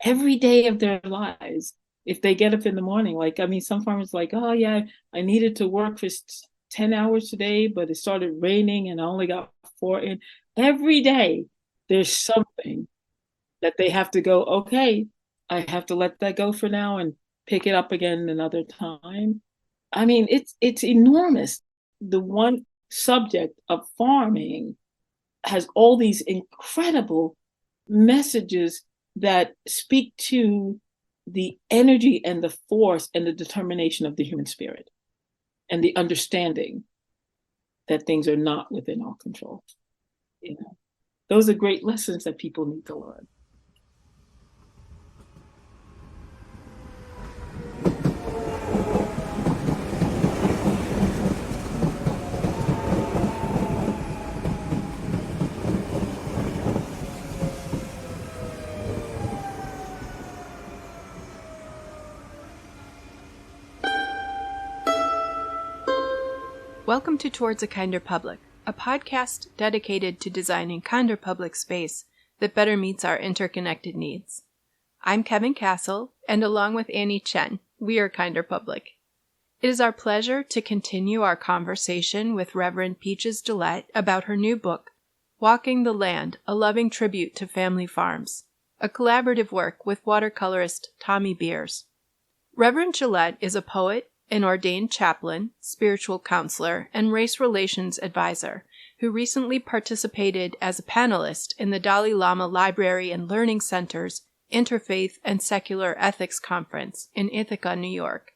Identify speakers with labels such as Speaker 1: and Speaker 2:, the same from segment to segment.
Speaker 1: every day of their lives. If they get up in the morning, like, I mean, some farmers like, oh yeah, I needed to work for 10 hours today, but it started raining and I only got 4 in. Every day there's something that they have to go, okay, I have to let that go for now and pick it up again another time. I mean, it's enormous. The one subject of farming has all these incredible messages that speak to the energy and the force and the determination of the human spirit and the understanding that things are not within our control. You know, those are great lessons that people need to learn.
Speaker 2: Welcome to Towards a Kinder Public, a podcast dedicated to designing kinder public space that better meets our interconnected needs. I'm Kevin Castle, and along with Annie Chen, we are Kinder Public. It is our pleasure to continue our conversation with Reverend Gillette about her new book, Walking the Land, a loving tribute to family farms, a collaborative work with watercolorist Tommy Beers. Reverend Gillette is a poet, an ordained chaplain, spiritual counselor, and race relations advisor, who recently participated as a panelist in the Dalai Lama Library and Learning Center's Interfaith and Secular Ethics Conference in Ithaca, New York.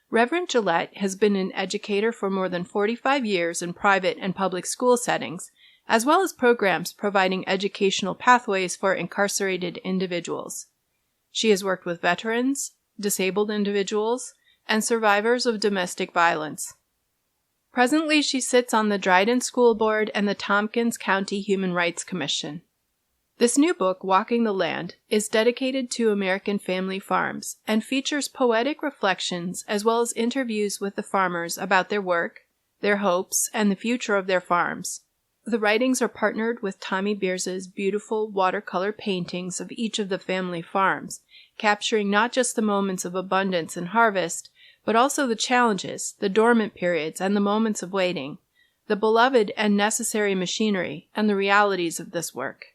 Speaker 2: Reverend Gillette has been an educator for more than 45 years in private and public school settings, as well as programs providing educational pathways for incarcerated individuals. She has worked with veterans, disabled individuals, and survivors of domestic violence. Presently, she sits on the Dryden School Board and the Tompkins County Human Rights Commission. This new book, Walking the Land, is dedicated to American family farms and features poetic reflections as well as interviews with the farmers about their work, their hopes, and the future of their farms. The writings are partnered with Tommy Beers's beautiful watercolor paintings of each of the family farms, capturing not just the moments of abundance and harvest, but also the challenges, the dormant periods, and the moments of waiting, the beloved and necessary machinery, and the realities of this work.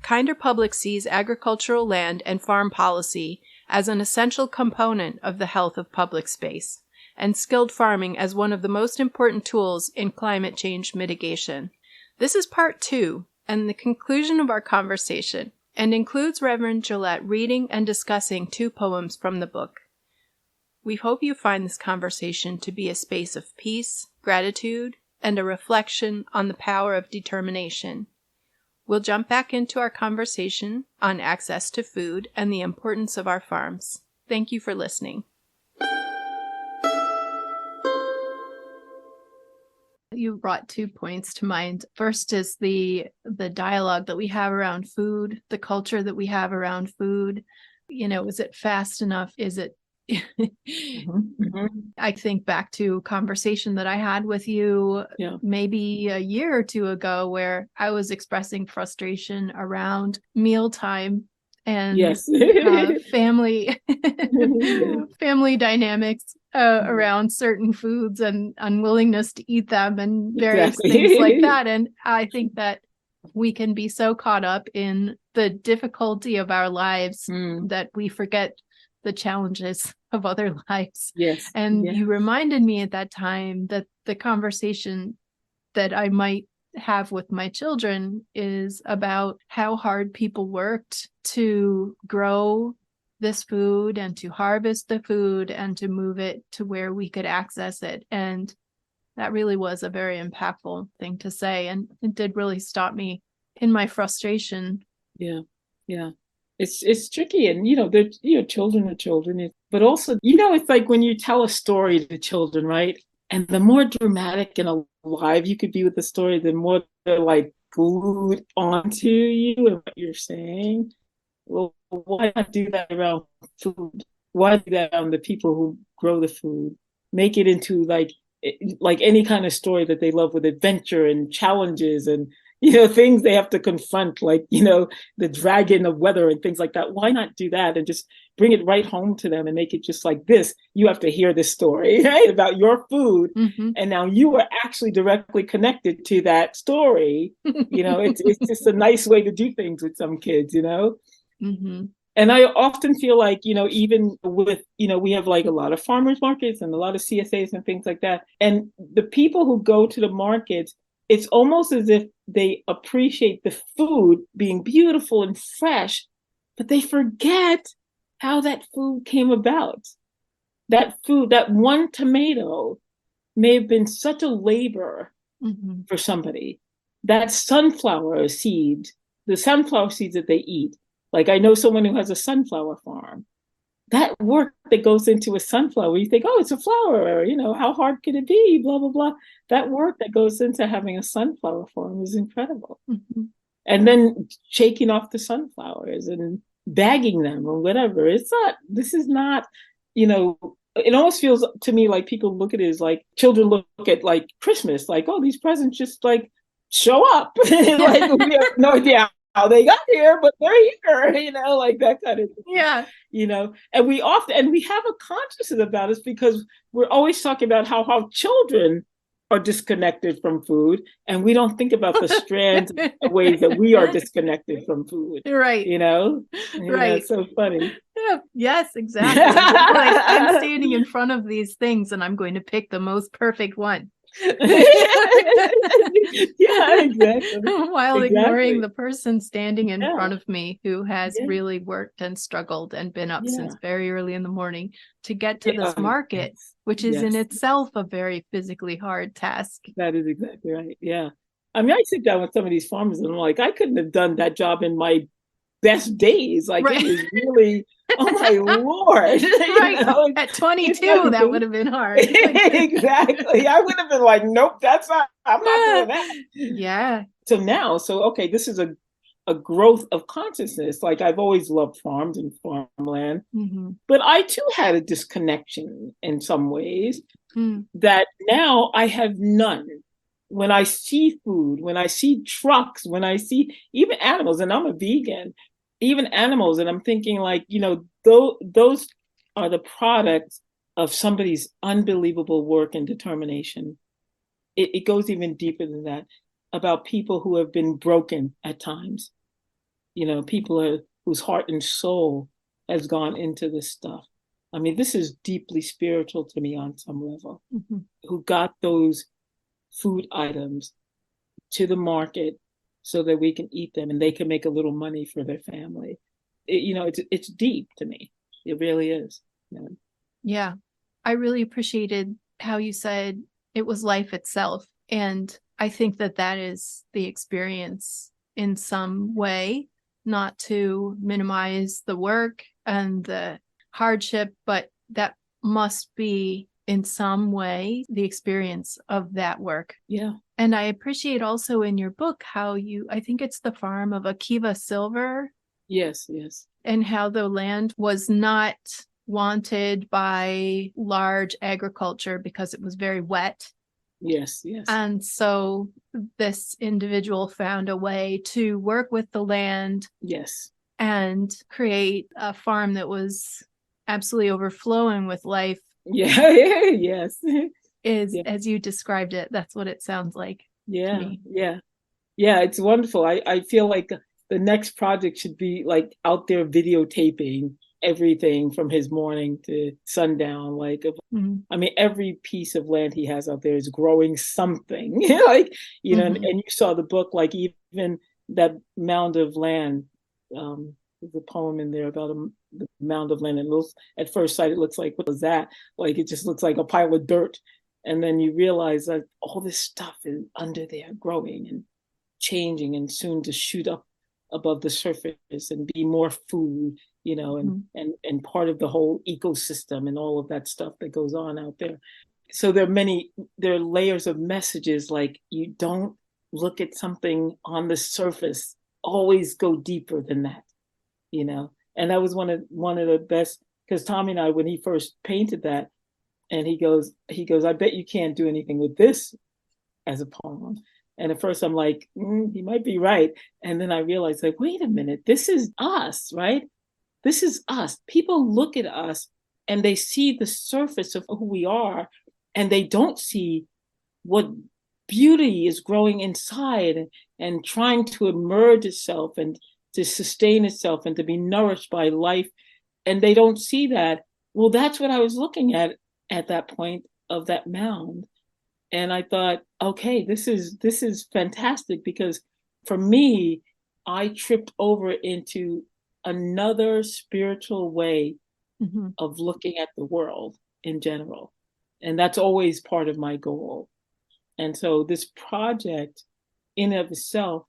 Speaker 2: Kinder Public sees agricultural land and farm policy as an essential component of the health of public space, and skilled farming as one of the most important tools in climate change mitigation. This is part 2, and the conclusion of our conversation, and includes Reverend Gillette reading and discussing 2 poems from the book. We hope you find this conversation to be a space of peace, gratitude, and a reflection on the power of determination. We'll jump back into our conversation on access to food and the importance of our farms. Thank you for listening. You brought 2 points to mind. First is the dialogue that we have around food, the culture that we have around food. You know, is it fast enough? Is it I think back to a conversation that I had with you maybe a year or 2 ago where I was expressing frustration around mealtime and family dynamics around certain foods and unwillingness to eat them and various things like that. And I think that we can be so caught up in the difficulty of our lives that we forget the challenges of other lives. And you reminded me at that time that the conversation that I might have with my children is about how hard people worked to grow this food and to harvest the food and to move it to where we could access it. And that really was a very impactful thing to say. And it did really stop me in my frustration.
Speaker 1: It's tricky, and children are children, but also it's like when you tell a story to children, right? And the more dramatic and alive you could be with the story, the more they're like glued onto you and what you're saying. Well, why not do that around food? Why do that around the people who grow the food? Make it into like any kind of story that they love with adventure and challenges and things they have to confront, like, the dragon of weather and things like that. Why not do that and just bring it right home to them and make it just like this? You have to hear this story, right, about your food.
Speaker 2: Mm-hmm.
Speaker 1: And now you are actually directly connected to that story. It's just a nice way to do things with some kids.
Speaker 2: Mm-hmm.
Speaker 1: And I often feel like, even with, we have like a lot of farmers markets and a lot of CSAs and things like that. And the people who go to the markets, it's almost as if they appreciate the food being beautiful and fresh, but they forget how that food came about. That food, that one tomato may have been such a labor
Speaker 2: Mm-hmm.
Speaker 1: for somebody. That sunflower seed, the sunflower seeds that they eat, like I know someone who has a sunflower farm. That work that goes into a sunflower, you think, oh, it's a flower, how hard could it be? Blah, blah, blah. That work that goes into having a sunflower farm is incredible.
Speaker 2: Mm-hmm.
Speaker 1: And then shaking off the sunflowers and bagging them or whatever. This is not, it almost feels to me like people look at it as like children look at like Christmas, like, oh, these presents just like show up. Like we have no idea how they got here, but they're here, like that kind of thing.
Speaker 2: Yeah.
Speaker 1: And we have a consciousness about it because we're always talking about how children are disconnected from food, and we don't think about the strands of ways that we are disconnected from food.
Speaker 2: Right.
Speaker 1: Right. It's so funny.
Speaker 2: Yeah. Yes, exactly. Like I'm standing in front of these things and I'm going to pick the most perfect one.
Speaker 1: Yeah, exactly.
Speaker 2: While ignoring the person standing in
Speaker 1: Yeah.
Speaker 2: front of me who has
Speaker 1: Yeah.
Speaker 2: really worked and struggled and been up
Speaker 1: Yeah.
Speaker 2: since very early in the morning to get to this
Speaker 1: Yeah.
Speaker 2: market, which is in
Speaker 1: Yes.
Speaker 2: itself a very physically hard task.
Speaker 1: That is exactly right. Yeah. I mean, I sit down with some of these farmers and I'm like, I couldn't have done that job in my best days. Like,
Speaker 2: Right.
Speaker 1: It is really, oh my Lord.
Speaker 2: Right. At 22, that would have been hard.
Speaker 1: Exactly. I would have been like, nope, I'm not doing that.
Speaker 2: Yeah.
Speaker 1: Okay, this is a growth of consciousness. Like I've always loved farms and farmland,
Speaker 2: Mm-hmm.
Speaker 1: but I too had a disconnection in some ways
Speaker 2: Mm.
Speaker 1: that now I have none. When I see food, when I see trucks, when I see even animals, and I'm a vegan, even animals, and I'm thinking like, those are the products of somebody's unbelievable work and determination. It goes even deeper than that, about people who have been broken at times. People whose heart and soul has gone into this stuff. I mean, this is deeply spiritual to me on some level.
Speaker 2: Mm-hmm.
Speaker 1: Who got those food items to the market so that we can eat them and they can make a little money for their family. It's deep to me. It really is.
Speaker 2: Yeah. I really appreciated how you said it was life itself. And I think that is the experience in some way, not to minimize the work and the hardship, but that must be in some way the experience of that work.
Speaker 1: Yeah.
Speaker 2: And I appreciate also in your book how I think it's the farm of Akiva Silver.
Speaker 1: Yes.
Speaker 2: And how the land was not wanted by large agriculture because it was very wet.
Speaker 1: Yes.
Speaker 2: And so this individual found a way to work with the land.
Speaker 1: Yes.
Speaker 2: And create a farm that was absolutely overflowing with life.
Speaker 1: Yeah. Yes.
Speaker 2: As you described it, that's what it sounds like.
Speaker 1: Yeah. It's wonderful. I feel like the next project should be like out there videotaping everything from his morning to sundown. Like, I mean, every piece of land he has out there is growing something. Like, and you saw the book, like even that mound of land. There's a poem in there about the mound of land, and at first sight it looks like, what was that? Like it just looks like a pile of dirt, and then you realize that all this stuff is under there, growing and changing, and soon to shoot up above the surface and be more food, and part of the whole ecosystem and all of that stuff that goes on out there. So there are layers of messages. Like, you don't look at something on the surface, always go deeper than that. And that was one of the best, because Tommy and I, when he first painted that, and he goes, I bet you can't do anything with this as a poem. And at first I'm like, he might be right. And then I realized, like, wait a minute, this is us, right? This is us. People look at us and they see the surface of who we are, and they don't see what beauty is growing inside and trying to emerge itself and to sustain itself and to be nourished by life. And they don't see that. Well, that's what I was looking at that point of that mound. And I thought, okay, this is fantastic, because for me, I tripped over into another spiritual way of looking at the world in general. And that's always part of my goal. And so this project in of itself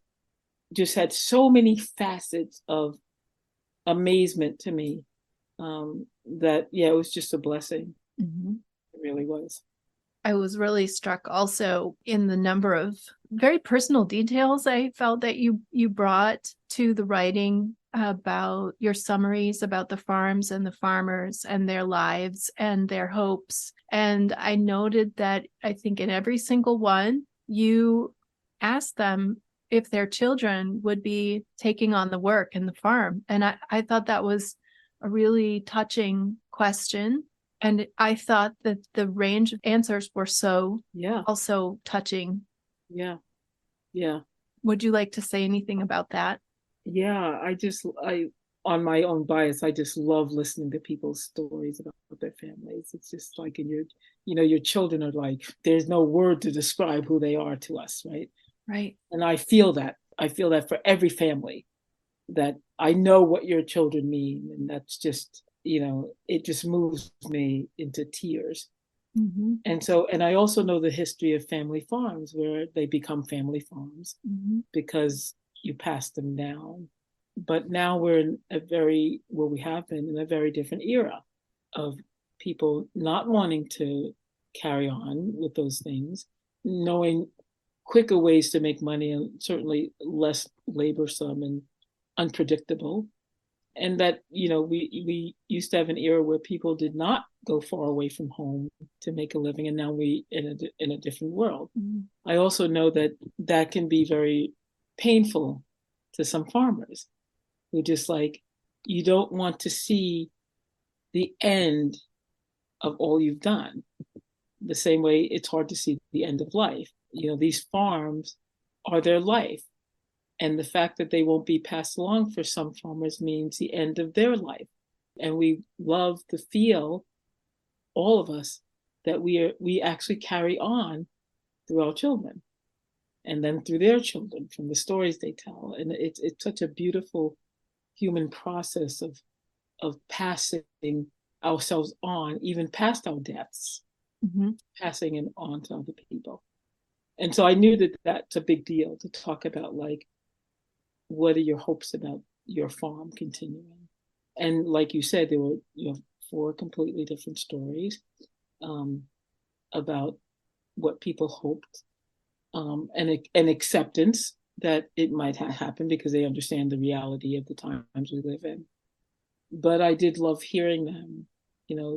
Speaker 1: just had so many facets of amazement to me, that, yeah, it was just a blessing. It really was.
Speaker 2: I was really struck also in the number of very personal details I felt that you brought to the writing about your summaries about the farms and the farmers and their lives and their hopes. And I noted that I think in every single one, you asked them if their children would be taking on the work in the farm. And I thought that was a really touching question. And I thought that the range of answers were so also touching.
Speaker 1: Yeah. Yeah.
Speaker 2: Would you like to say anything about that?
Speaker 1: Yeah. I, on my own bias, I just love listening to people's stories about their families. It's just like, your children are like, there's no word to describe who they are to us, right?
Speaker 2: Right.
Speaker 1: And I feel that. I feel that for every family, that I know what your children mean. And that's just, it just moves me into tears. And I also know the history of family farms, where they become family farms because you pass them down. But now we're in we have been in a very different era of people not wanting to carry on with those things, knowing quicker ways to make money, and certainly less laborsome and unpredictable. And that, we used to have an era where people did not go far away from home to make a living, and now we in a different world. I also know that can be very painful to some farmers, who just like, you don't want to see the end of all you've done. The same way it's hard to see the end of life. These farms are their life. And the fact that they won't be passed along for some farmers means the end of their life. And we love to feel, all of us, that we actually carry on through our children, and then through their children, from the stories they tell. And it's such a beautiful human process of passing ourselves on, even past our deaths, passing it on to other people. And so I knew that that's a big deal to talk about, like, what are your hopes about your farm continuing? And like you said, there were 4 completely different stories about what people hoped, and acceptance that it might happen, because they understand the reality of the times we live in. But I did love hearing them.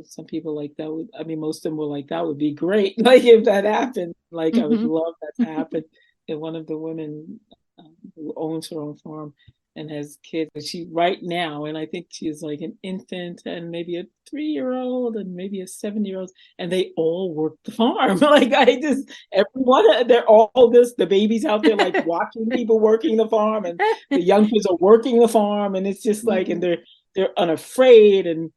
Speaker 1: Some people like that would, most of them were like, that would be great. Like, if that happened, like, I would love that to happen. And one of the women who owns her own farm and has kids, she right now, and I think she's like an infant and maybe a 3-year-old and maybe a 7-year-old, and they all work the farm. Like, everyone, they're all the babies out there, like, watching people working the farm, and the young kids are working the farm, and it's just like, and they're unafraid and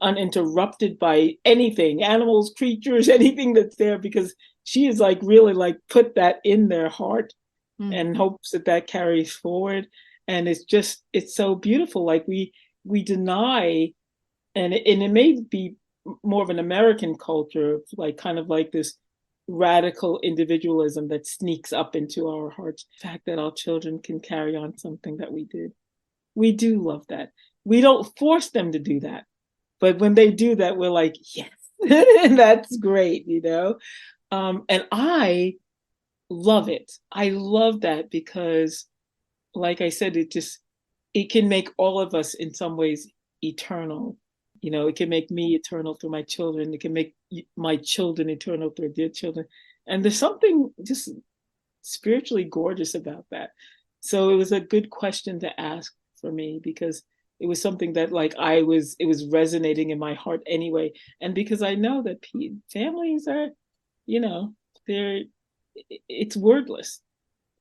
Speaker 1: uninterrupted by anything, animals, creatures, anything that's there, because she is like really like put that in their heart and hopes that carries forward. And it's so beautiful. Like, we deny, and it may be more of an American culture, like kind of like this radical individualism that sneaks up into our hearts. The fact that our children can carry on something that we did. We do love that. We don't force them to do that. But when they do that, we're like, yes, that's great, And I love it. I love that because, like I said, it can make all of us in some ways eternal. It can make me eternal through my children. It can make my children eternal through their children. And there's something just spiritually gorgeous about that. So it was a good question to ask for me because it was something that like it was resonating in my heart anyway. And because I know that families are, you know, they're, it's wordless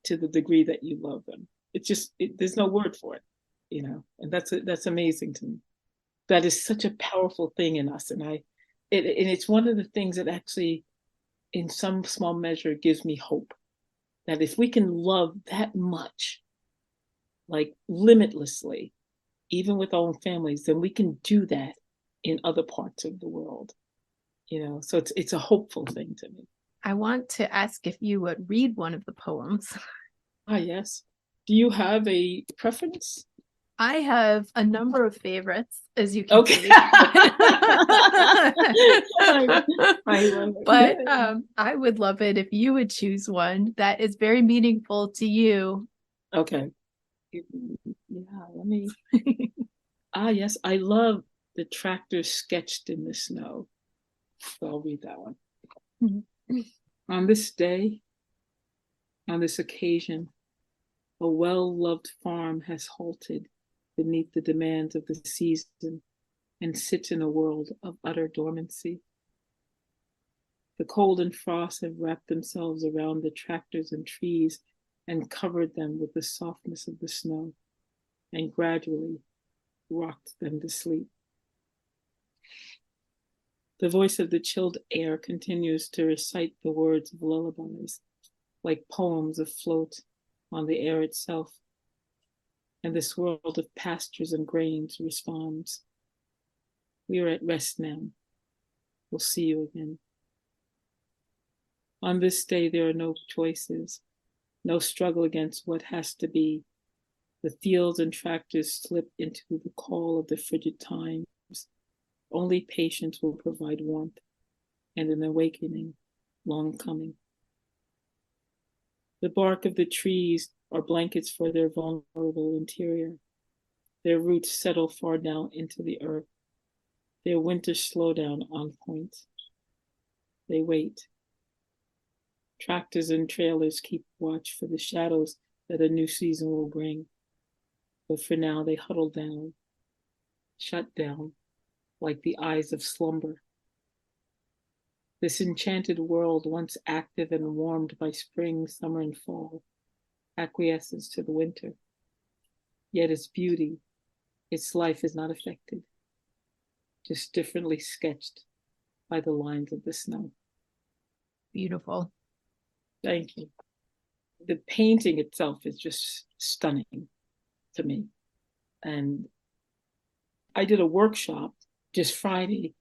Speaker 1: to the degree that you love them. It's just, there's no word for it, and that's amazing to me. That is such a powerful thing in us. And it's one of the things that actually, in some small measure, gives me hope that if we can love that much, like limitlessly, even with our own families, then we can do that in other parts of the world. So it's a hopeful thing to me.
Speaker 2: I want to ask if you would read one of the poems.
Speaker 1: Ah, yes. Do you have a preference?
Speaker 2: I have a number of favorites, as you can
Speaker 1: Okay.
Speaker 2: see.
Speaker 1: I love it.
Speaker 2: But I would love it if you would choose one that is very meaningful to you.
Speaker 1: Okay. Yeah, let me. Yes, I love the tractor sketched in the snow. So I'll read that one. Mm-hmm. On this day, on this occasion, a well-loved farm has halted beneath the demands of the season and sits in a world of utter dormancy. The cold and frost have wrapped themselves around the tractors and trees and covered them with the softness of the snow and gradually rocked them to sleep. The voice of the chilled air continues to recite the words of lullabies, like poems afloat on the air itself. And this world of pastures and grains responds, we are at rest now. We'll see you again. On this day, there are no choices, no struggle against what has to be. The fields and tractors slip into the call of the frigid times. Only patience will provide warmth and an awakening long coming. The bark of the trees are blankets for their vulnerable interior. Their roots settle far down into the earth. Their winter slowdown on point. They wait. Tractors and trailers keep watch for the shadows that a new season will bring. But for now, they huddle down, shut down, like the eyes of slumber. This enchanted world, once active and warmed by spring, summer, and fall, acquiesces to the winter. Yet its beauty, its life is not affected, just differently sketched by the lines of the snow.
Speaker 2: Beautiful.
Speaker 1: Thank you. The painting itself is just stunning to me. And I did a workshop just Friday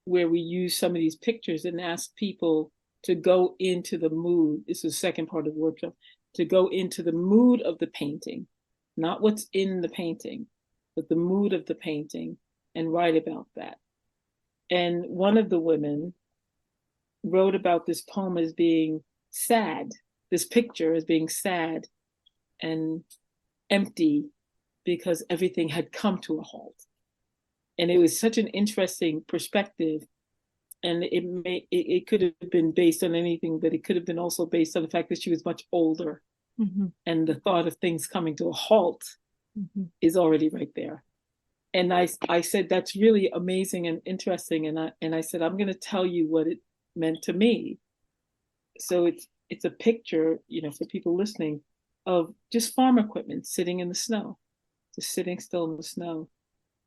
Speaker 1: where we used some of these pictures and asked people to go into the mood. This is the second part of the workshop, to go into the mood of the painting, not what's in the painting, but the mood of the painting and write about that. And one of the women wrote about this poem as being sad, this picture as being sad and empty because everything had come to a halt. And it was such an interesting perspective. And it could have been based on anything, but it could have been also based on the fact that she was much older. Mm-hmm. And the thought of things coming to a halt mm-hmm. is already right there. And I said, that's really amazing and interesting. And I said, I'm going to tell you what it meant to me. So it's a picture, for people listening, of just farm equipment sitting in the snow, just sitting still in the snow.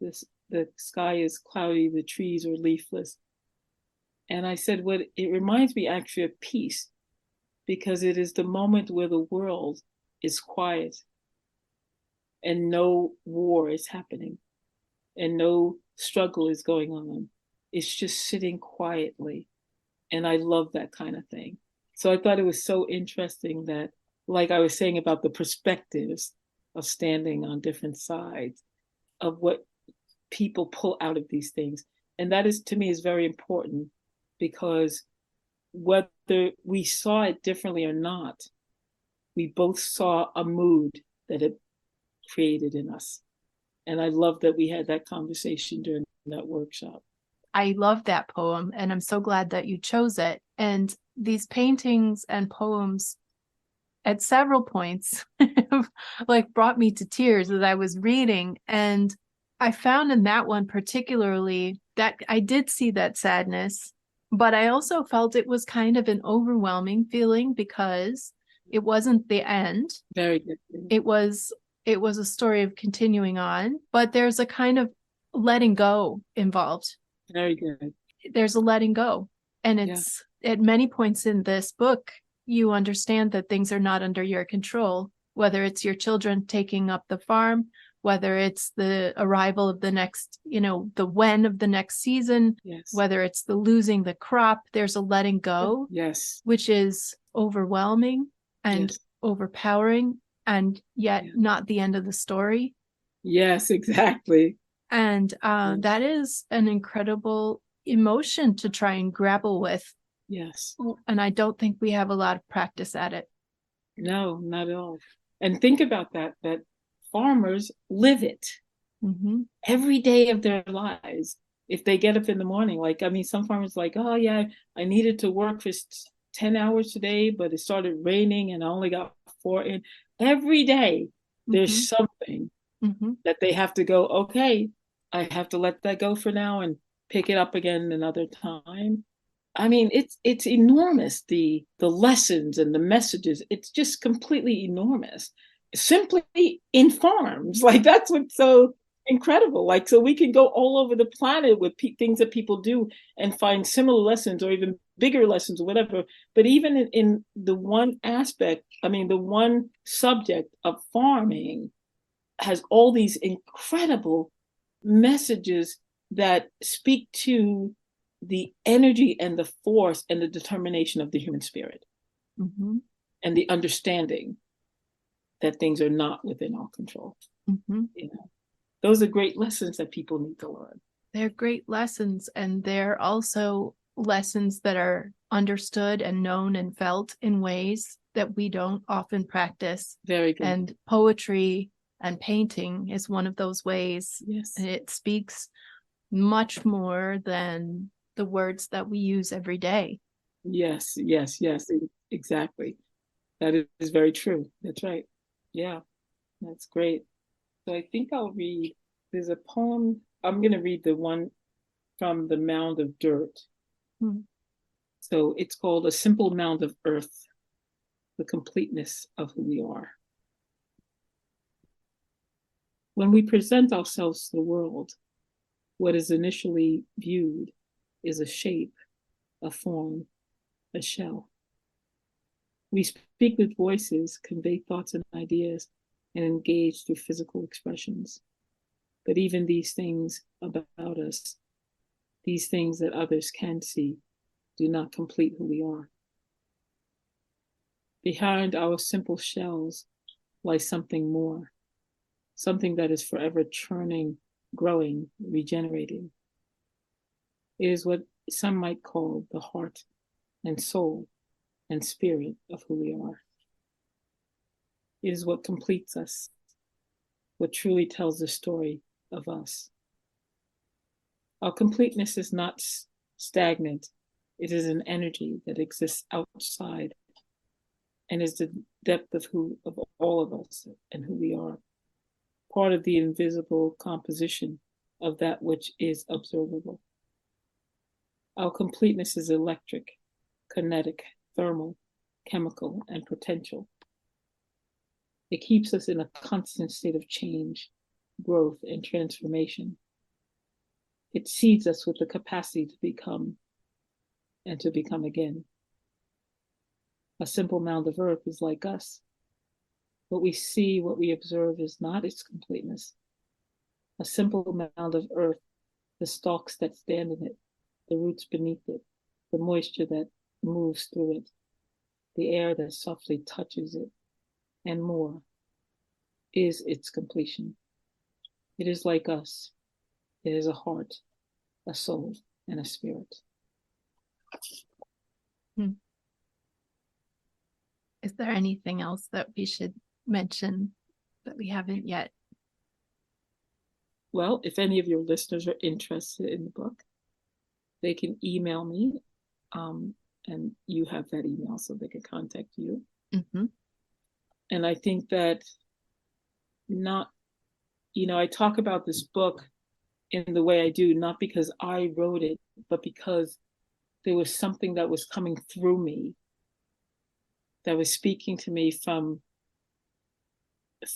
Speaker 1: The sky is cloudy, the trees are leafless. And I said, it reminds me actually of peace, because it is the moment where the world is quiet and no war is happening and no struggle is going on. It's just sitting quietly. And I love that kind of thing. So I thought it was so interesting that, like I was saying about the perspectives of standing on different sides of what people pull out of these things. And that is, to me, is very important, because whether we saw it differently or not, we both saw a mood that it created in us. And I love that we had that conversation during that workshop.
Speaker 2: I love that poem, and I'm so glad that you chose it. And these paintings and poems at several points like brought me to tears as I was reading. And I found in that one particularly that I did see that sadness, but I also felt it was kind of an overwhelming feeling because it wasn't the end.
Speaker 1: Very good.
Speaker 2: It was a story of continuing on, but there's a kind of letting go involved.
Speaker 1: Very good.
Speaker 2: There's a letting go. And
Speaker 1: Yeah.
Speaker 2: it's at many points in this book, you understand that things are not under your control, whether it's your children taking up the farm, whether it's the arrival of the next, the when of the next season,
Speaker 1: Yes.
Speaker 2: whether it's the losing the crop, there's a letting go,
Speaker 1: yes,
Speaker 2: which is overwhelming and
Speaker 1: yes,
Speaker 2: overpowering, and yet not the end of the story.
Speaker 1: yes, exactly.
Speaker 2: And that is an incredible emotion to try and grapple with.
Speaker 1: Yes.
Speaker 2: And I don't think we have a lot of practice at it.
Speaker 1: No, not at all. And think about that farmers live it every day of their lives. If they get up in the morning, some farmers oh yeah, I needed to work for 10 hours today, but it started raining and I only got 4 in. Every day there's something that they have to go, okay, I have to let that go for now and pick it up again another time. I mean, it's enormous, the lessons and the messages. It's just completely enormous. Simply in farms, that's what's so incredible. So we can go all over the planet with things that people do and find similar lessons or even bigger lessons or whatever. But even in the one aspect, the one subject of farming has all these incredible messages that speak to the energy and the force and the determination of the human spirit and the understanding that things are not within our control. Those are great lessons that people need to learn.
Speaker 2: They're great lessons, and they're also lessons that are understood and known and felt in ways that we don't often practice.
Speaker 1: Very good.
Speaker 2: And poetry and painting is one of those ways.
Speaker 1: Yes.
Speaker 2: And it speaks much more than the words that we use every day.
Speaker 1: Yes, exactly. That is very true. That's right. Yeah, that's great. So I think I'll read, there's a poem, I'm going to read the one from The Mound of Dirt. So it's called A Simple Mound of Earth, the Completeness of Who We Are. When we present ourselves to the world, what is initially viewed is a shape, a form, a shell. We speak with voices, convey thoughts and ideas, and engage through physical expressions. But even these things about us, these things that others can see, do not complete who we are. Behind our simple shells lies something more, something that is forever churning, growing, regenerating. It is what some might call the heart and soul and spirit of who we are. It is what completes us, what truly tells the story of us. Our completeness is not stagnant. It is an energy that exists outside and is the depth of all of us and who we are, part of the invisible composition of that which is observable. Our completeness is electric, kinetic, thermal, chemical, and potential. It keeps us in a constant state of change, growth, and transformation. It seeds us with the capacity to become and to become again. A simple mound of earth is like us. What we see, what we observe is not its completeness. A simple mound of earth, the stalks that stand in it, the roots beneath it, the moisture that moves through it, the air that softly touches it, and more, is its completion. It is like us. It is a heart, a soul, and a spirit.
Speaker 2: Is there anything else that we should mention that we haven't yet?
Speaker 1: Well, if any of your listeners are interested in the book, they can email me, and you have that email so they can contact you. And I think that not, I talk about this book in the way I do, not because I wrote it, but because there was something that was coming through me, that was speaking to me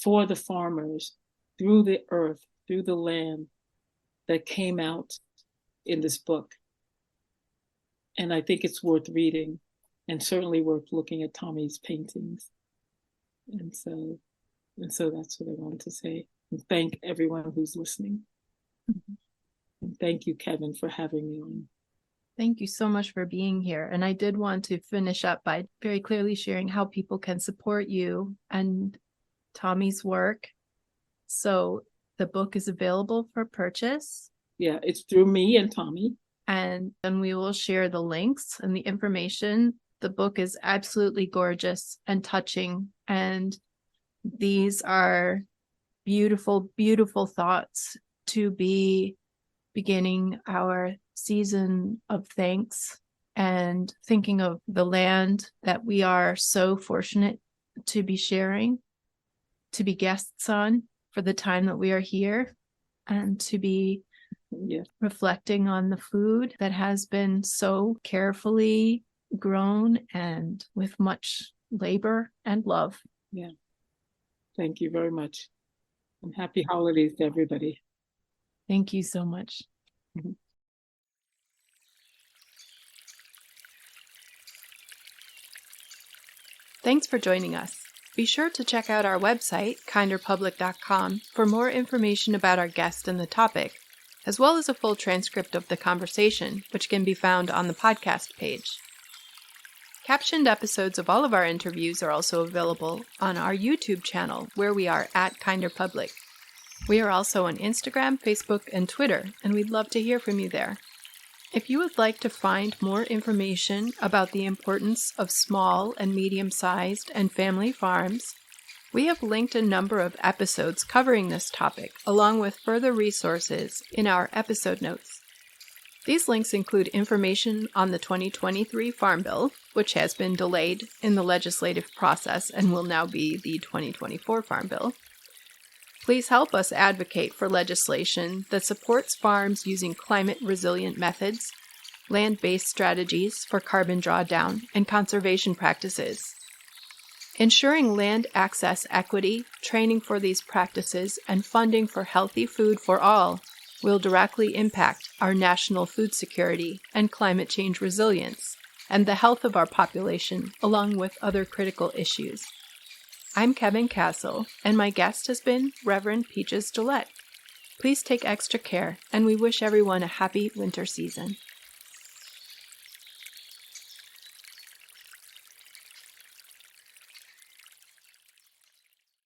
Speaker 1: for the farmers, through the earth, through the land, that came out in this book. And I think it's worth reading, and certainly worth looking at Tommy's paintings. And so that's what I wanted to say. And thank everyone who's listening. And thank you, Kevin, for having me on.
Speaker 2: Thank you so much for being here. And I did want to finish up by very clearly sharing how people can support you and Tommy's work. So the book is available for purchase.
Speaker 1: Yeah, it's through me and Tommy.
Speaker 2: And then we will share the links and the information. The book is absolutely gorgeous and touching. And these are beautiful, beautiful thoughts to be beginning our season of thanks and thinking of the land that we are so fortunate to be sharing, to be guests on for the time that we are here, and to be reflecting on the food that has been so carefully grown and with much labor and love.
Speaker 1: Yeah. Thank you very much. And happy holidays to everybody.
Speaker 2: Thank you so much.
Speaker 1: Mm-hmm.
Speaker 2: Thanks for joining us. Be sure to check out our website, kinderpublic.com, for more information about our guest and the topic, as well as a full transcript of the conversation, which can be found on the podcast page. Captioned episodes of all of our interviews are also available on our YouTube channel, where we are at KinderPublic. We are also on Instagram, Facebook, and Twitter, and we'd love to hear from you there. If you would like to find more information about the importance of small and medium-sized and family farms, we have linked a number of episodes covering this topic, along with further resources in our episode notes. These links include information on the 2023 Farm Bill, which has been delayed in the legislative process and will now be the 2024 Farm Bill. Please help us advocate for legislation that supports farms using climate-resilient methods, land-based strategies for carbon drawdown, and conservation practices. Ensuring land access equity, training for these practices, and funding for healthy food for all will directly impact our national food security and climate change resilience, and the health of our population, along with other critical issues. I'm Kevin Castle, and my guest has been Reverend Gillette. Please take extra care, and we wish everyone a happy winter season.